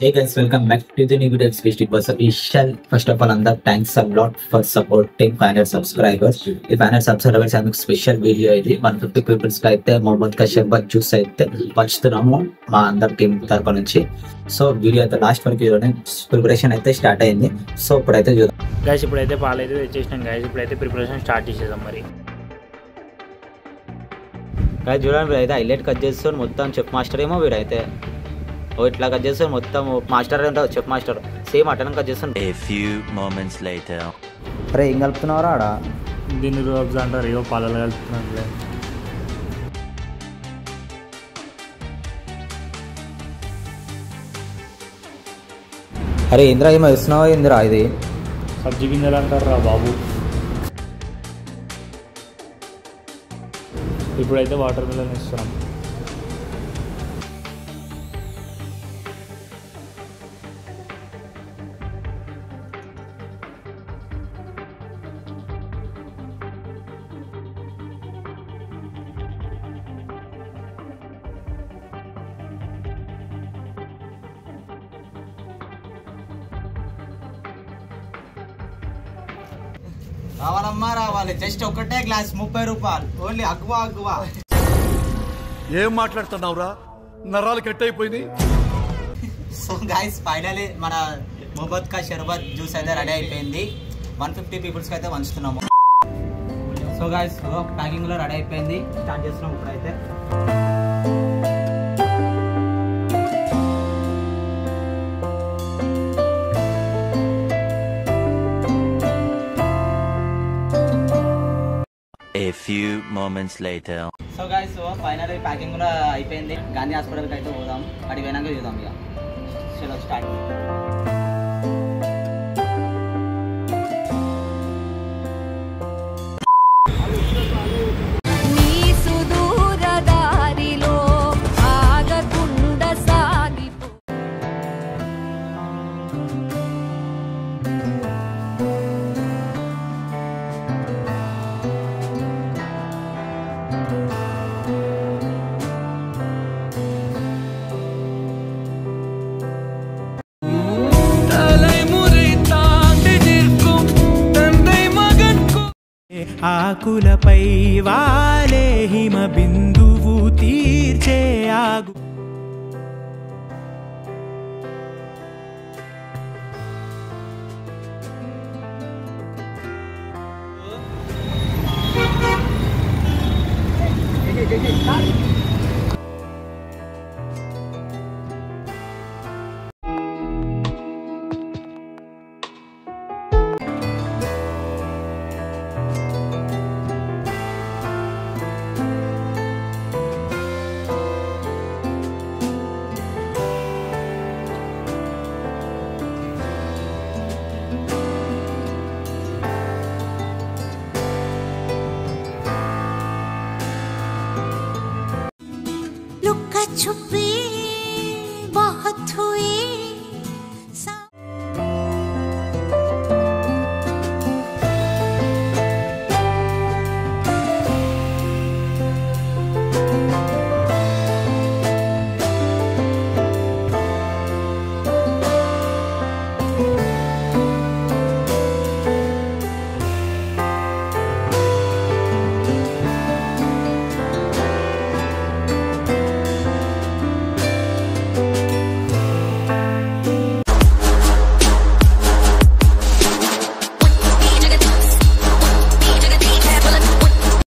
Hey guys, welcome back to the new video. It was official. First of all, Andar, thanks a lot for supporting 500 subscribers. ఈ 500 subscribers మీకు special video ఇది 150 peoples కి అయితే మొహమ్మద్ కా షర్బత్ juice అయితే పంచుతున్నాము మా అందరి టీం తరపు నుంచి. సో వీడియో అయితే లాస్ట్ వరకు చూడండి. ప్రిపరేషన్ అయితే స్టార్ట్ అయింది. సో ఇప్పుడైతే చూద్దాం గైస్. ఇప్పుడైతే పాలు అయితే తెచ్చేసినాం గైస్. ఇప్పుడైతే ప్రిపరేషన్ స్టార్ట్ చేసేద్దాం. మరి గైస్ చూడండి, వీడైతే హైలైట్ కట్ చేస్తాడు మొత్తం. చెఫ్ మాస్టర్ ఏమో వీడైతే ఇట్లా కట్ చేస్తాడు మొత్తం. మాస్టర్ అంటే chef master same attend cut చేస్తాను. అరే ఏం కలుపుతున్నారా ఆడ? దీన్ని రోజు అంటారు, ఏవో పాలలో కలుపుతున్నట్లే. అరే ఇంద్రా ఏమో ఇస్తున్నావా? ఇందిరా ఇది సబ్జీ గింజలు అంటారు రా బాబు. ఇప్పుడైతే వాటర్ మిలన్ ఇస్తున్నాం. రావాలమ్మా రావాలి. జస్ట్ ఒకటే గ్లాస్ 30 రూపాయలు ఓన్లీ. అగ్వా ఏం మాట్లాడుతున్నావురా? నరాలు కట్ అయిపోయింది. సో గైస్ ఫైనలీ మన మొహమ్మద్ కా షర్బత్ జ్యూస్ అయితే రెడీ అయిపోయింది. 150 పీపుల్స్కి అయితే పంచుతున్నాము. సో గైస్ ప్యాకింగ్లో రెడీ అయిపోయింది. స్టార్ట్ చేస్తున్నాం ఇప్పుడైతే. A few moments later. So guys final packing కూడా అయిపోయింది. గాంధీ హాస్పిటల్కి అయితే పోదాం. అడిగి పోయినాక చూద్దాం ఇక. చలో స్టార్ట్. ఆకులపై వాలే హిమ బిందువు తీర్చే ఆగు. लुका छुपी बहुत